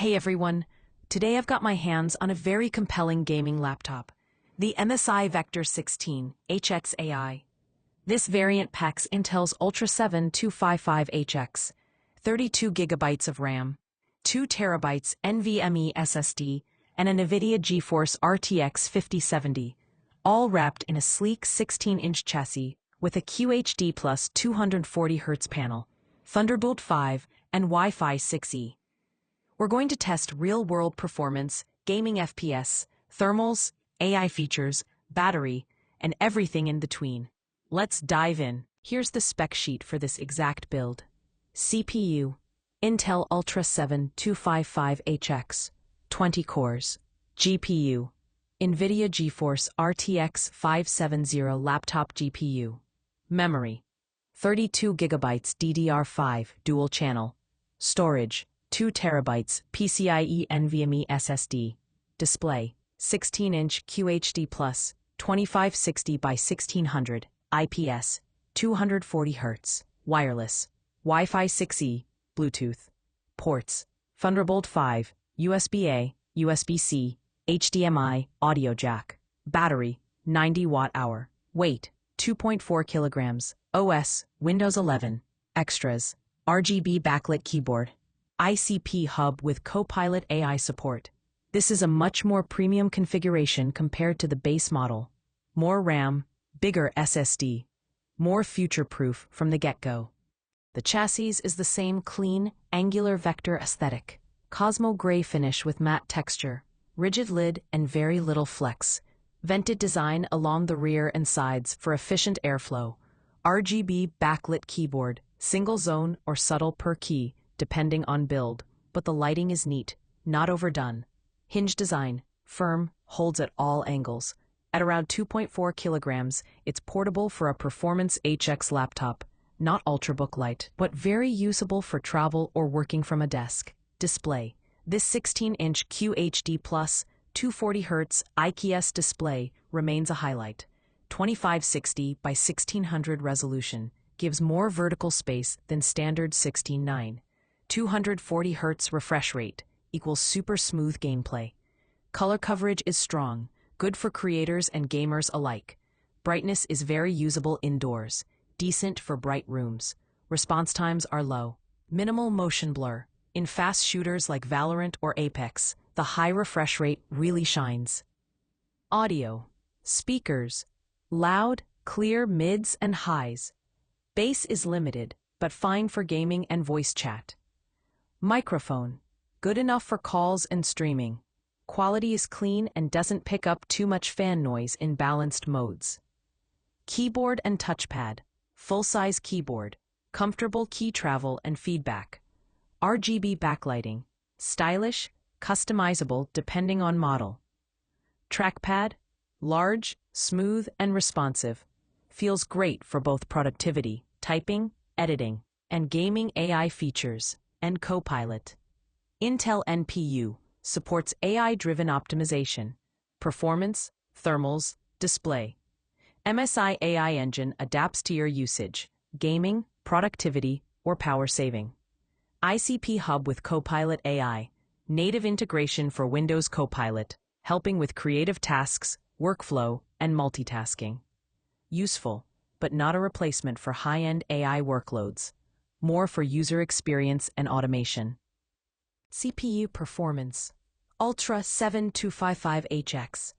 Hey everyone, today I've got my hands on a very compelling gaming laptop, the MSI Vector 16 HX-AI. This variant packs Intel's Ultra 7 255HX, 32 gigabytes of RAM, 2 terabytes NVMe SSD, and a NVIDIA GeForce RTX 5070, all wrapped in a sleek 16-inch chassis with a QHD plus 240Hz panel, Thunderbolt 5, and Wi-Fi 6E. We're going to test real-world performance, gaming FPS, thermals, AI features, battery, and everything in between. Let's dive in. Here's the spec sheet for this exact build. CPU, Intel Ultra 7 255HX, 20 cores. GPU, NVIDIA GeForce RTX 570 laptop GPU. Memory, 32 gigabytes DDR5 dual channel. Storage, 2 terabytes PCIe NVMe SSD. Display, 16-inch QHD plus 2560 by 1600 IPS, 240 Hz. Wireless, Wi-Fi 6E, Bluetooth. Ports, Thunderbolt 5, USB-A, USB-C, HDMI, audio jack. Battery, 90 watt-hour. Weight, 2.4 kilograms. OS, Windows 11. Extras, RGB backlit keyboard. ICP hub with Copilot AI support. This is a much more premium configuration compared to the base model. More RAM, bigger SSD, more future-proof from the get-go. The chassis is the same clean, angular vector aesthetic. Cosmo gray finish with matte texture, rigid lid and very little flex. Vented design along the rear and sides for efficient airflow. RGB backlit keyboard, single zone or subtle per key, depending on build, but the lighting is neat, not overdone. Hinge design, firm, holds at all angles. At around 2.4 kilograms, it's portable for a performance HX laptop, not ultrabook light, but very usable for travel or working from a desk. Display, this 16-inch QHD plus 240Hz IPS display remains a highlight. 2560 by 1600 resolution gives more vertical space than standard 16:9. 240 Hz refresh rate equals super smooth gameplay. Color coverage is strong, good for creators and gamers alike. Brightness is very usable indoors, decent for bright rooms. Response times are low. Minimal motion blur. In fast shooters like Valorant or Apex, the high refresh rate really shines. Audio. Speakers. Loud, clear mids and highs. Bass is limited, but fine for gaming and voice chat. Microphone, good enough for calls and streaming. Quality is clean and doesn't pick up too much fan noise in balanced modes. Keyboard and touchpad, full-size keyboard, comfortable key travel and feedback. RGB backlighting, stylish, customizable depending on model. Trackpad, large, smooth and responsive. Feels great for both productivity, typing, editing, and gaming AI features. And Copilot. Intel NPU supports AI-driven optimization, performance, thermals, display. MSI AI engine adapts to your usage, gaming, productivity, or power saving. ICP hub with Copilot AI, native integration for Windows Copilot, helping with creative tasks, workflow, and multitasking. Useful, but not a replacement for high-end AI workloads. More for user experience and automation. CPU performance. Ultra 7 255HX.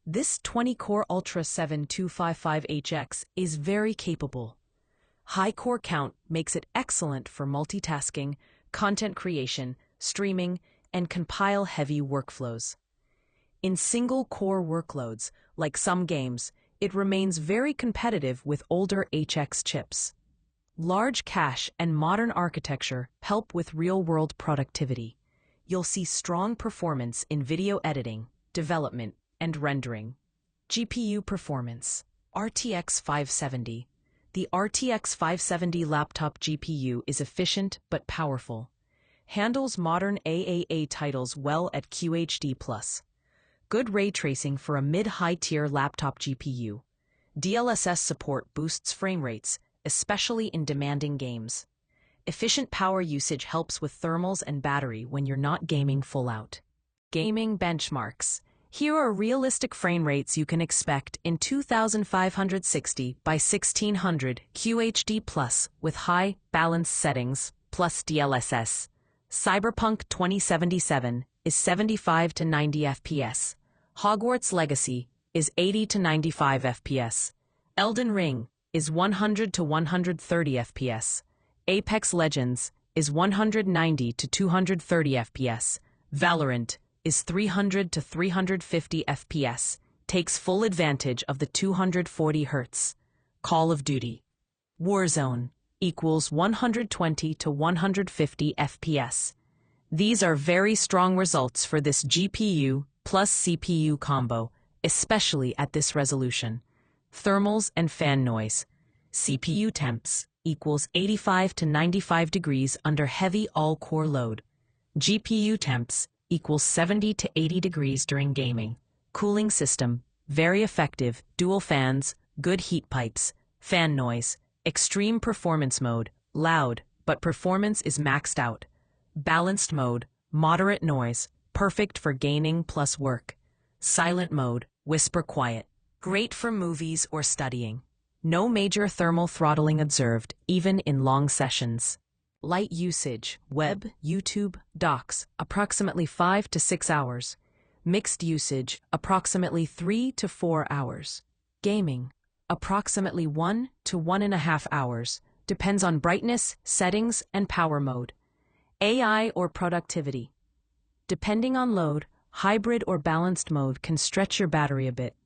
This 20-core Ultra 7 255HX is very capable. High core count makes it excellent for multitasking, content creation, streaming, and compile-heavy workflows. In single-core workloads, like some games, it remains very competitive with older HX chips. Large cache and modern architecture help with real-world productivity. You'll see strong performance in video editing, development, and rendering. GPU performance. RTX 570. The RTX 570 laptop GPU is efficient but powerful. Handles modern AAA titles well at QHD+. Good ray tracing for a mid-high tier laptop GPU. DLSS support boosts frame rates, especially in demanding games. Efficient power usage helps with thermals and battery when you're not gaming full out. Gaming benchmarks. Here are realistic frame rates you can expect in 2560 by 1600 QHD Plus with high balance settings plus DLSS. Cyberpunk 2077 is 75 to 90 FPS. Hogwarts Legacy is 80 to 95 FPS. Elden Ring is 100 to 130 FPS. Apex Legends is 190 to 230 FPS. Valorant is 300 to 350 FPS, takes full advantage of the 240 Hz. Call of Duty. Warzone equals 120 to 150 FPS. These are very strong results for this GPU plus CPU combo, especially at this resolution. Thermals and fan noise. CPU temps equals 85 to 95 degrees under heavy all-core load. GPU temps equals 70 to 80 degrees during gaming. Cooling system, very effective, dual fans, good heat pipes. Fan noise, extreme performance mode, loud, but performance is maxed out. Balanced mode, moderate noise, perfect for gaming plus work. Silent mode, whisper quiet, great for movies or studying. No major thermal throttling observed, even in long sessions. Light usage, web, YouTube, docs, approximately 5 to 6 hours. Mixed usage, approximately 3 to 4 hours. Gaming, approximately 1 to 1.5 hours, depends on brightness, settings, and power mode. AI or productivity. Depending on load, hybrid or balanced mode can stretch your battery a bit.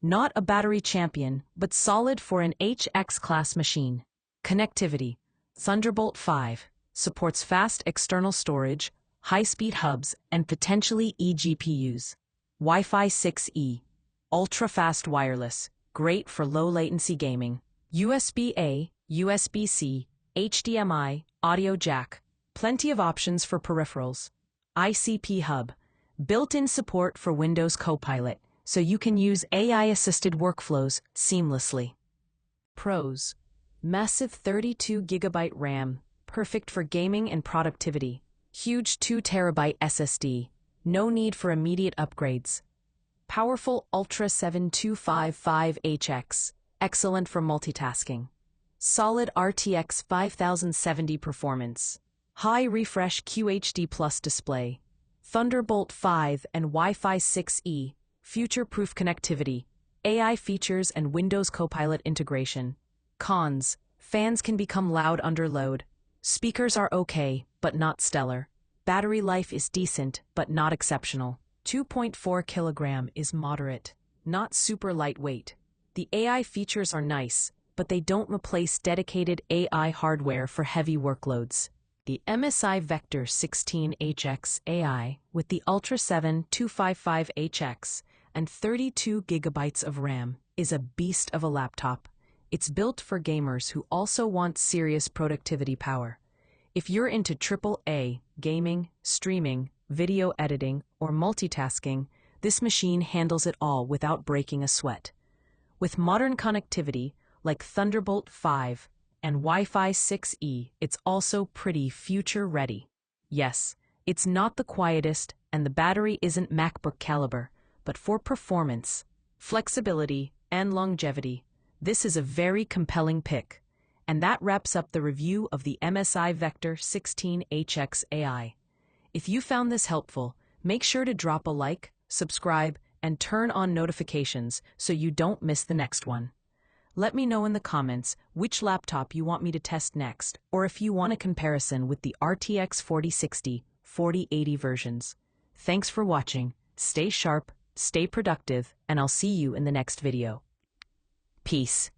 Not a battery champion, but solid for an HX-class machine. Connectivity. Thunderbolt 5 supports fast external storage, high-speed hubs, and potentially eGPUs. Wi-Fi 6E, ultra-fast wireless, great for low-latency gaming. USB-A, USB-C, HDMI, audio jack, plenty of options for peripherals. ICP hub, built-in support for Windows Copilot, so you can use AI-assisted workflows seamlessly. Pros. Massive 32GB RAM, perfect for gaming and productivity. Huge 2TB SSD, no need for immediate upgrades. Powerful Ultra 7255HX, excellent for multitasking. Solid RTX 5070 performance. High refresh QHD Plus display. Thunderbolt 5 and Wi-Fi 6E, future-proof connectivity, AI features and Windows Copilot integration. Cons. Fans can become loud under load. Speakers are okay, but not stellar. Battery life is decent, but not exceptional. 2.4 kilogram is moderate, not super lightweight. The AI features are nice, but they don't replace dedicated AI hardware for heavy workloads. The MSI Vector 16HX AI with the Ultra 7 255HX and 32GB of RAM is a beast of a laptop. It's built for gamers who also want serious productivity power. If you're into AAA, gaming, streaming, video editing, or multitasking, this machine handles it all without breaking a sweat. With modern connectivity like Thunderbolt 5 and Wi-Fi 6E, it's also pretty future-ready. Yes, it's not the quietest and the battery isn't MacBook caliber, but for performance, flexibility, and longevity, this is a very compelling pick. And that wraps up the review of the MSI Vector 16HX AI. If you found this helpful, make sure to drop a like, subscribe, and turn on notifications so you don't miss the next one. Let me know in the comments which laptop you want me to test next, or if you want a comparison with the RTX 4060, 4080 versions. Thanks for watching, stay sharp, stay productive, and I'll see you in the next video. Peace.